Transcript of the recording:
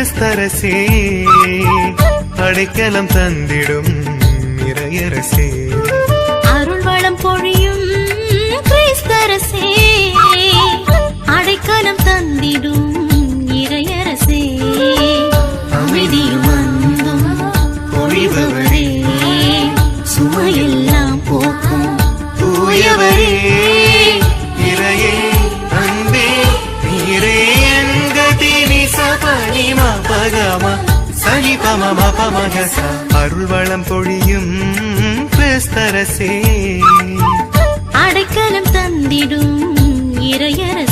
கிறிஸ்தரசே அடைக்கலம் தந்திடும் இறையரசே அருள் வளம் பொழியும் கிறிஸ்தரசே அடைக்கலம் தந்திடும் இறையரசே அமைதியும் வந்தும் பொழிபவரே சுமையெல்லாம் போக்கும் தூயவரே இறையே அன்பே நீரே என்கதி நிசபனிமா பகமா சனிபம பமகச அருள் வளம் பொழியும் கிறிஸ்தரசே அடைக்கலம் தந்திடும் இறையரசே